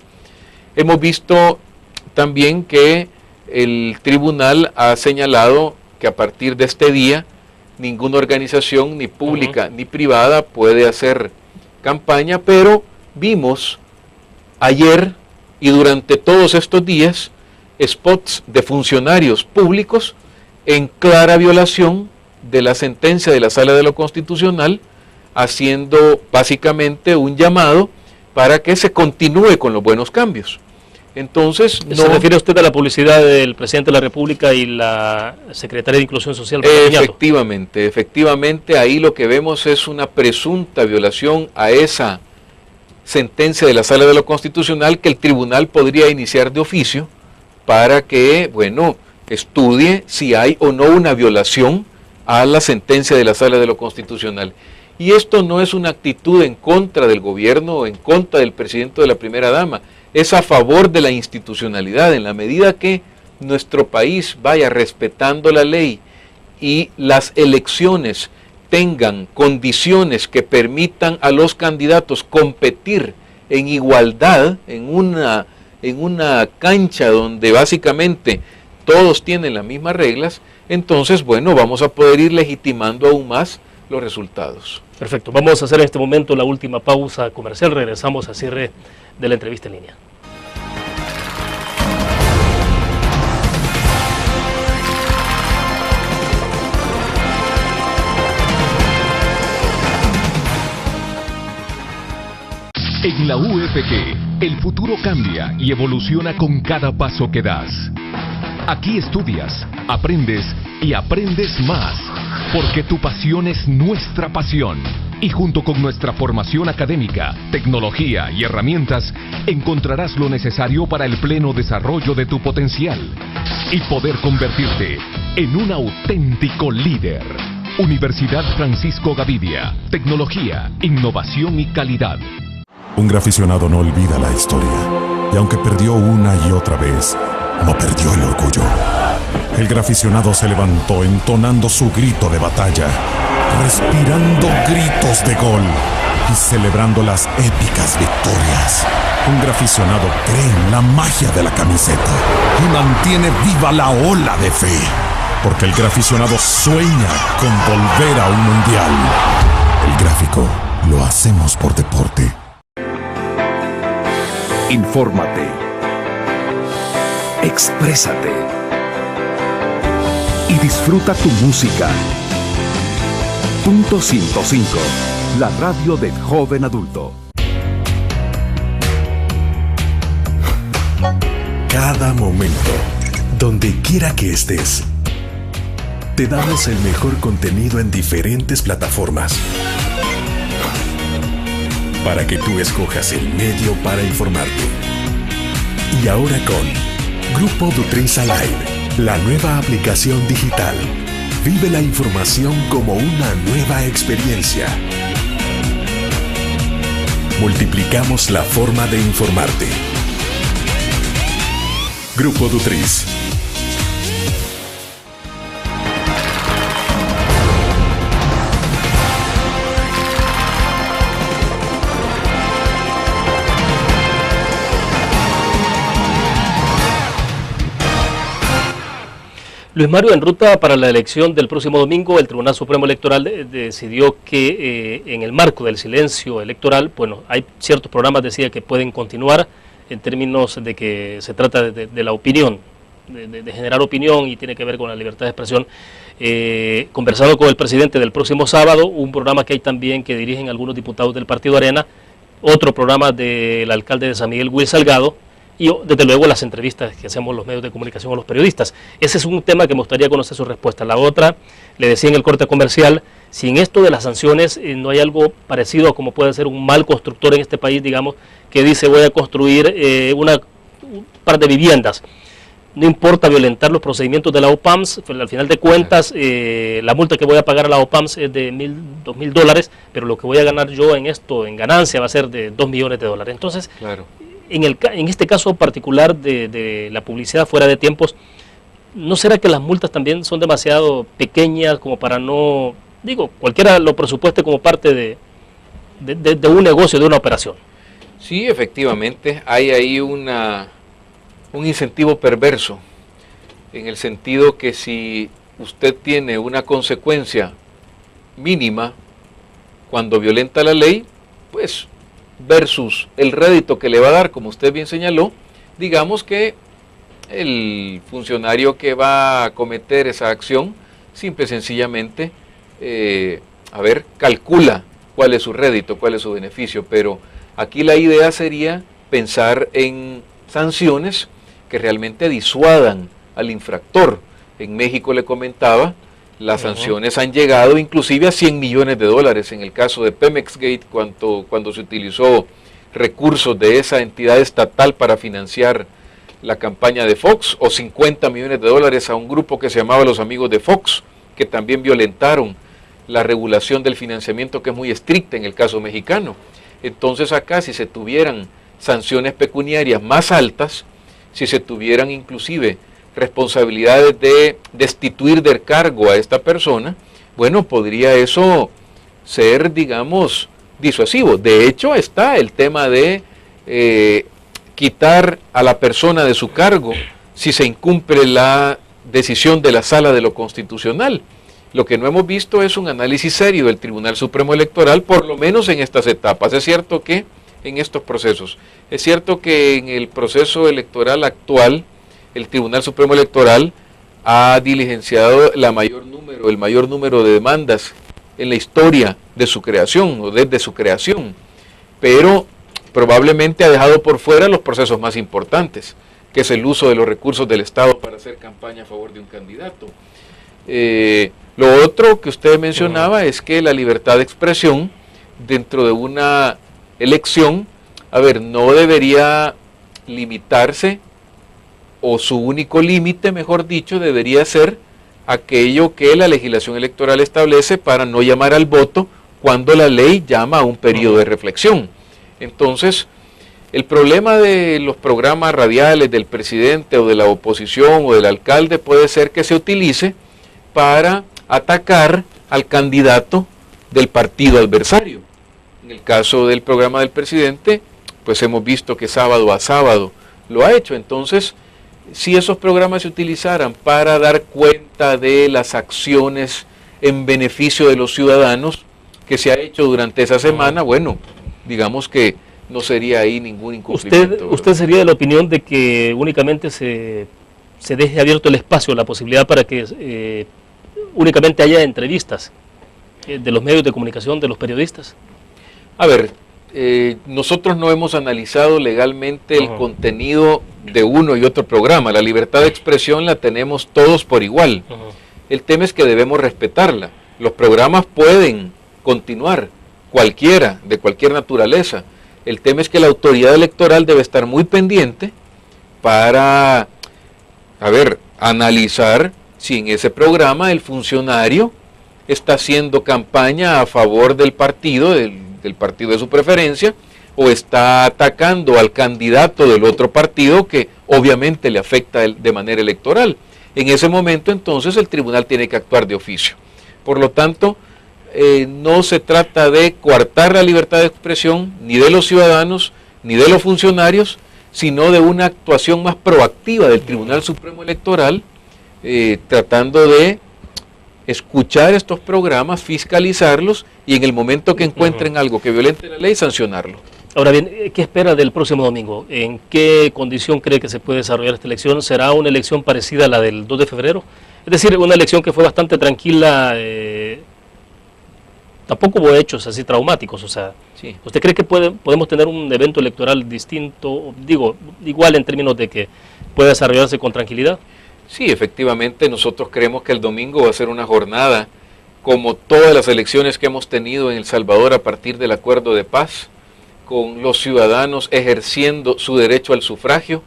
Hemos visto también que el tribunal ha señalado que a partir de este día ninguna organización, ni pública ni privada, puede hacer campaña, pero vimos ayer y durante todos estos días spots de funcionarios públicos en clara violación de la sentencia de la Sala de lo Constitucional, haciendo básicamente un llamado para que se continúe con los buenos cambios. Entonces, ¿Se refiere usted a la publicidad del presidente de la República y la secretaria de Inclusión Social? Efectivamente, ahí lo que vemos es una presunta violación a esa sentencia de la Sala de lo Constitucional que el tribunal podría iniciar de oficio para que, estudie si hay o no una violación a la sentencia de la Sala de lo Constitucional. Y esto no es una actitud en contra del gobierno o en contra del presidente o de la primera dama, es a favor de la institucionalidad. En la medida que nuestro país vaya respetando la ley y las elecciones tengan condiciones que permitan a los candidatos competir en igualdad en una cancha donde básicamente todos tienen las mismas reglas, entonces, bueno, vamos a poder ir legitimando aún más los resultados. Perfecto, vamos a hacer en este momento la última pausa comercial, regresamos a cierre de la entrevista en línea. En la UFG, el futuro cambia y evoluciona con cada paso que das. Aquí estudias, aprendes y aprendes más, porque tu pasión es nuestra pasión. Y junto con nuestra formación académica, tecnología y herramientas, encontrarás lo necesario para el pleno desarrollo de tu potencial y poder convertirte en un auténtico líder. Universidad Francisco Gavidia, tecnología, innovación y calidad. Un graficionado no olvida la historia, y aunque perdió una y otra vez, no perdió el orgullo. El graficionado se levantó entonando su grito de batalla, respirando gritos de gol y celebrando las épicas victorias. Un graficionado cree en la magia de la camiseta y mantiene viva la ola de fe, porque el graficionado sueña con volver a un mundial. El gráfico lo hacemos por deporte. Infórmate. Exprésate. Y disfruta tu música. Punto 105. La radio del joven adulto. Cada momento, donde quiera que estés, te damos el mejor contenido en diferentes plataformas, para que tú escojas el medio para informarte. Y ahora con Grupo Dutriza Live, la nueva aplicación digital. Vive la información como una nueva experiencia. Multiplicamos la forma de informarte. Grupo Dutriz. Luis Mario, en ruta para la elección del próximo domingo, el Tribunal Supremo Electoral decidió que en el marco del silencio electoral, bueno, hay ciertos programas, decía, que pueden continuar en términos de que se trata de la opinión, de generar opinión y tiene que ver con la libertad de expresión. Conversado con el presidente del próximo sábado, un programa que hay también que dirigen algunos diputados del Partido Arena, otro programa del alcalde de San Miguel, Will Salgado, y desde luego las entrevistas que hacemos los medios de comunicación a los periodistas. Ese es un tema que me gustaría conocer su respuesta. La otra, le decía en el corte comercial, si en esto de las sanciones no hay algo parecido a como puede ser un mal constructor en este país, digamos, que dice voy a construir un par de viviendas. No importa violentar los procedimientos de la OPAMS, al final de cuentas la multa que voy a pagar a la OPAMS es de $2,000, pero lo que voy a ganar yo en esto, en ganancia, va a ser de $2 millones. Entonces, Claro. En este caso particular de la publicidad fuera de tiempos, ¿no será que las multas también son demasiado pequeñas como para no, digo, cualquiera lo presupueste como parte de un negocio, de una operación? Sí, efectivamente, hay ahí un incentivo perverso, en el sentido que si usted tiene una consecuencia mínima cuando violenta la ley, pues versus el rédito que le va a dar, como usted bien señaló, digamos que el funcionario que va a cometer esa acción, simple y sencillamente, calcula cuál es su rédito, cuál es su beneficio, pero aquí la idea sería pensar en sanciones que realmente disuadan al infractor. En México, le comentaba, las sanciones han llegado inclusive a $100 millones en el caso de Pemex Gate, cuando se utilizó recursos de esa entidad estatal para financiar la campaña de Fox, o $50 millones a un grupo que se llamaba Los Amigos de Fox, que también violentaron la regulación del financiamiento, que es muy estricta en el caso mexicano. Entonces acá, si se tuvieran sanciones pecuniarias más altas, si se tuvieran inclusive responsabilidades de destituir del cargo a esta persona, bueno, podría eso ser, digamos, disuasivo. De hecho, está el tema de quitar a la persona de su cargo si se incumple la decisión de la Sala de lo Constitucional. Lo que no hemos visto es un análisis serio del Tribunal Supremo Electoral, por lo menos en estas etapas. Es cierto que en estos procesos, es cierto que en el proceso electoral actual, el Tribunal Supremo Electoral ha diligenciado el mayor número de demandas en la historia de su creación o desde su creación, pero probablemente ha dejado por fuera los procesos más importantes, que es el uso de los recursos del Estado para hacer campaña a favor de un candidato. Lo otro que usted mencionaba es que la libertad de expresión dentro de una elección, no debería limitarse, o su único límite, mejor dicho, debería ser aquello que la legislación electoral establece para no llamar al voto cuando la ley llama a un periodo de reflexión. Entonces, el problema de los programas radiales del presidente o de la oposición o del alcalde puede ser que se utilice para atacar al candidato del partido adversario. En el caso del programa del presidente, pues hemos visto que sábado a sábado lo ha hecho. Entonces, si esos programas se utilizaran para dar cuenta de las acciones en beneficio de los ciudadanos que se ha hecho durante esa semana, bueno, digamos que no sería ahí ningún incumplimiento. ¿Usted sería de la opinión de que únicamente se deje abierto el espacio, la posibilidad para que únicamente haya entrevistas de los medios de comunicación, de los periodistas? Nosotros no hemos analizado legalmente el contenido de uno y otro programa. La libertad de expresión la tenemos todos por igual. El tema es que debemos respetarla. Los programas pueden continuar, cualquiera, de cualquier naturaleza. El tema es que la autoridad electoral debe estar muy pendiente para, analizar si en ese programa el funcionario está haciendo campaña a favor del partido, del partido de su preferencia, o está atacando al candidato del otro partido que obviamente le afecta de manera electoral. En ese momento entonces el tribunal tiene que actuar de oficio. Por lo tanto, no se trata de coartar la libertad de expresión ni de los ciudadanos ni de los funcionarios, sino de una actuación más proactiva del Tribunal Supremo Electoral, tratando de escuchar estos programas, fiscalizarlos y en el momento que encuentren algo que violente la ley, sancionarlo. Ahora bien, ¿qué espera del próximo domingo? ¿En qué condición cree que se puede desarrollar esta elección? ¿Será una elección parecida a la del 2 de febrero? Es decir, una elección que fue bastante tranquila, tampoco hubo hechos así traumáticos, o sea, sí. ¿Usted cree que podemos tener un evento electoral distinto, igual en términos de que pueda desarrollarse con tranquilidad? Sí, efectivamente, nosotros creemos que el domingo va a ser una jornada como todas las elecciones que hemos tenido en El Salvador a partir del acuerdo de paz, con los ciudadanos ejerciendo su derecho al sufragio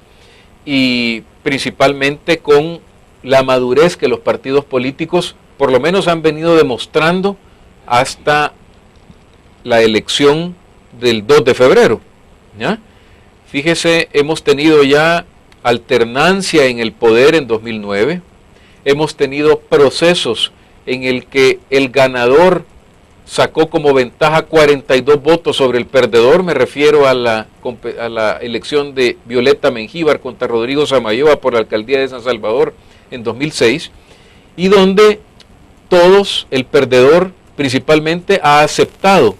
y principalmente con la madurez que los partidos políticos por lo menos han venido demostrando hasta la elección del 2 de febrero. ¿Ya? Fíjese, hemos tenido ya alternancia en el poder en 2009, hemos tenido procesos en el que el ganador sacó como ventaja 42 votos sobre el perdedor, me refiero a la elección de Violeta Mengíbar contra Rodrigo Samayoa por la alcaldía de San Salvador en 2006, y donde el perdedor principalmente ha aceptado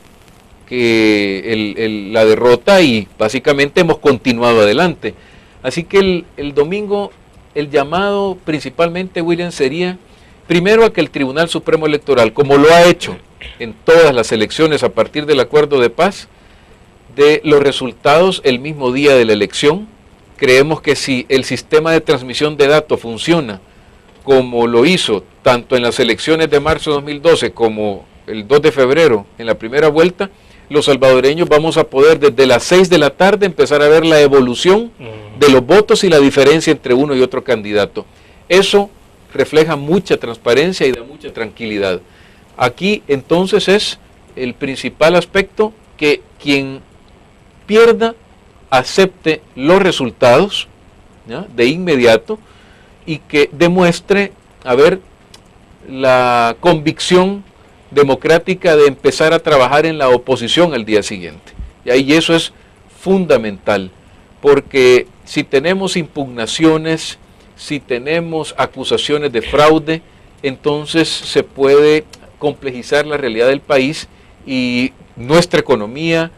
que la derrota y básicamente hemos continuado adelante. Así que el domingo el llamado principalmente, William, sería primero a que el Tribunal Supremo Electoral, como lo ha hecho en todas las elecciones a partir del acuerdo de paz, dé los resultados el mismo día de la elección. Creemos que si el sistema de transmisión de datos funciona como lo hizo tanto en las elecciones de marzo de 2012 como el 2 de febrero en la primera vuelta, los salvadoreños vamos a poder desde las 6 de la tarde empezar a ver la evolución de los votos y la diferencia entre uno y otro candidato. Eso refleja mucha transparencia y da mucha tranquilidad. Aquí entonces es el principal aspecto, que quien pierda acepte los resultados, ¿ya?, de inmediato, y que demuestre haber la convicción democrática de empezar a trabajar en la oposición al día siguiente. Y eso es fundamental, porque si tenemos impugnaciones, si tenemos acusaciones de fraude, entonces se puede complejizar la realidad del país y nuestra economía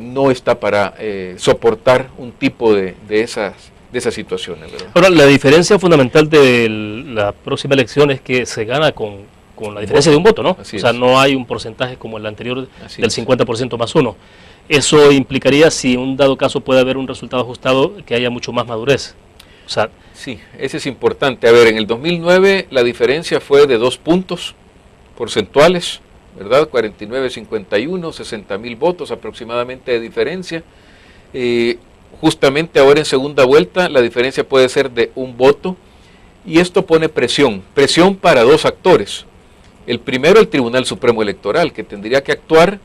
no está para soportar un tipo de esas situaciones, ¿verdad? Ahora, la diferencia fundamental de la próxima elección es que se gana con la diferencia de un voto, ¿no? Así o sea, es. no hay un porcentaje como el anterior Así del es. 50% más uno. Eso implicaría, si en un dado caso puede haber un resultado ajustado, que haya mucho más madurez. O sea, Sí, ese es importante. A ver, en el 2009 la diferencia fue de 2 puntos porcentuales, ¿verdad? 49-51, 60,000 votos aproximadamente de diferencia. Justamente ahora en segunda vuelta la diferencia puede ser de 1 voto y esto pone presión para 2 actores. El primero, el Tribunal Supremo Electoral, que tendría que actuar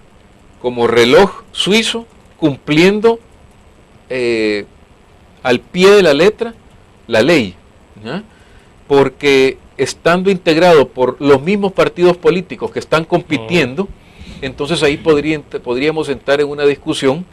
como reloj suizo, cumpliendo al pie de la letra la ley, ¿ya? Porque estando integrado por los mismos partidos políticos que están compitiendo, entonces ahí podríamos entrar en una discusión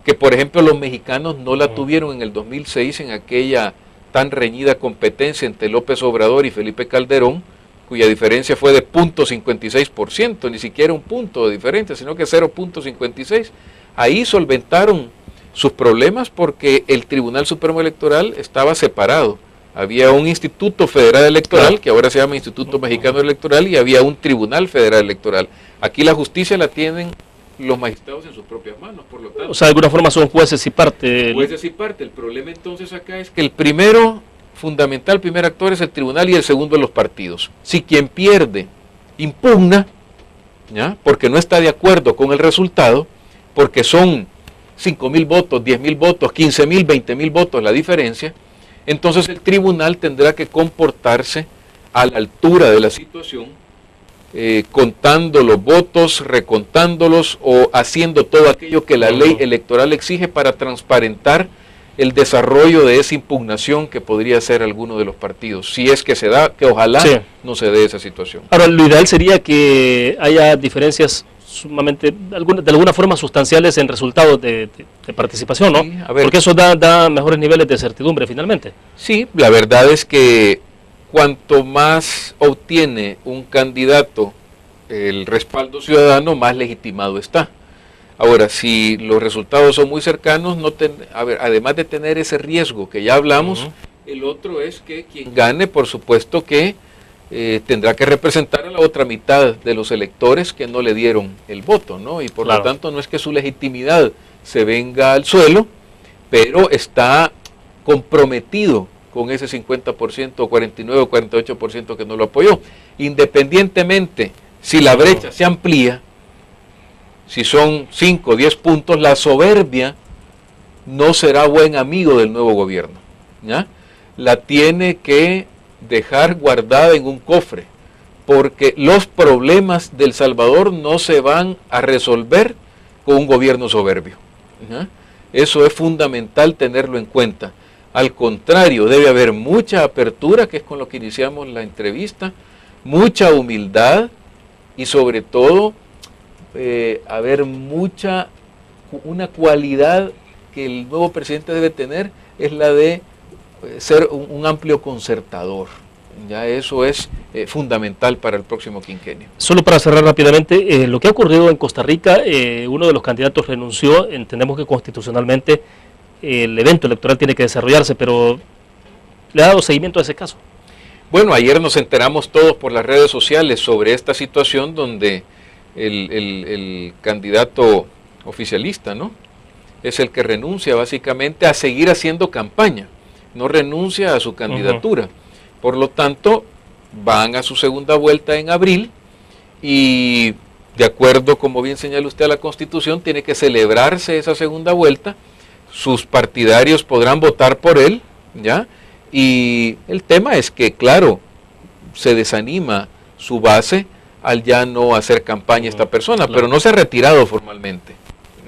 que, por ejemplo, los mexicanos no la tuvieron en el 2006 en aquella tan reñida competencia entre López Obrador y Felipe Calderón, cuya diferencia fue de 0.56%, ni siquiera 1 punto de diferencia, sino que 0.56. Ahí solventaron sus problemas porque el Tribunal Supremo Electoral estaba separado. Había un Instituto Federal Electoral, que ahora se llama Instituto Mexicano Electoral, y había un Tribunal Federal Electoral. Aquí la justicia la tienen los magistrados en sus propias manos, por lo tanto. o sea, de alguna forma son jueces y parte. Jueces y parte. El problema entonces acá es que el primero fundamental, primer actor es el tribunal y el segundo los partidos. Si quien pierde impugna, ¿ya? Porque no está de acuerdo con el resultado, porque son 5,000 votos, 10,000 votos, 15,000, 20,000 votos la diferencia, entonces el tribunal tendrá que comportarse a la altura de la situación, contando los votos, recontándolos o haciendo todo aquello que la ley electoral exige para transparentar el desarrollo de esa impugnación que podría hacer alguno de los partidos, si es que se da, que ojalá Sí. no se dé esa situación. Ahora, lo ideal sería que haya diferencias sumamente, de alguna forma sustanciales en resultados de participación, ¿no? Sí, a ver. Porque eso da mejores niveles de certidumbre finalmente. Sí, la verdad es que cuanto más obtiene un candidato el respaldo ciudadano, más legitimado está. Ahora, si los resultados son muy cercanos, además de tener ese riesgo que ya hablamos, el otro es que quien gane, por supuesto que tendrá que representar a la otra mitad de los electores que no le dieron el voto, ¿no? Y por Claro. lo tanto no es que su legitimidad se venga al suelo, pero está comprometido con ese 50% o 49 o 48% que no lo apoyó. Independientemente, si la brecha se amplía, si son 5 o 10 puntos, la soberbia no será buen amigo del nuevo gobierno, ¿ya? La tiene que dejar guardada en un cofre, porque los problemas del Salvador no se van a resolver con un gobierno soberbio, ¿ya? Eso es fundamental tenerlo en cuenta. Al contrario, debe haber mucha apertura, que es con lo que iniciamos la entrevista, mucha humildad y sobre todo haber una cualidad que el nuevo presidente debe tener, es la de ser un amplio concertador. Ya eso es fundamental para el próximo quinquenio. Solo para cerrar rápidamente, lo que ha ocurrido en Costa Rica, uno de los candidatos renunció, entendemos que constitucionalmente el evento electoral tiene que desarrollarse, pero ¿le ha dado seguimiento a ese caso? Bueno, ayer nos enteramos todos por las redes sociales sobre esta situación donde el candidato oficialista, ¿no?, es el que renuncia básicamente a seguir haciendo campaña, no renuncia a su candidatura. Por lo tanto, van a su segunda vuelta en abril y, de acuerdo, como bien señala usted, a la Constitución, tiene que celebrarse esa segunda vuelta. Sus partidarios podrán votar por él, ¿ya? Y el tema es que, claro, se desanima su base al ya no hacer campaña esta persona, claro. pero no se ha retirado formalmente,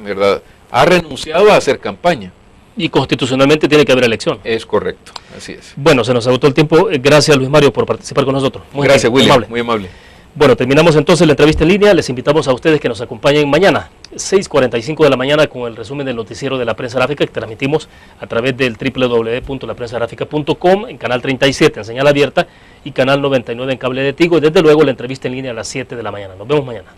¿verdad? Ha renunciado a hacer campaña. Y constitucionalmente tiene que haber elección. Es correcto, así es. Bueno, se nos agotó el tiempo. Gracias, Luis Mario, por participar con nosotros. Gracias, bien, William, muy amable. Bueno, terminamos entonces la entrevista en línea. Les invitamos a ustedes que nos acompañen mañana, 6:45 de la mañana, con el resumen del noticiero de la prensa gráfica que transmitimos a través del www.laprensagráfica.com en canal 37 en señal abierta y canal 99 en cable de Tigo, y desde luego la entrevista en línea a las 7 de la mañana. Nos vemos mañana.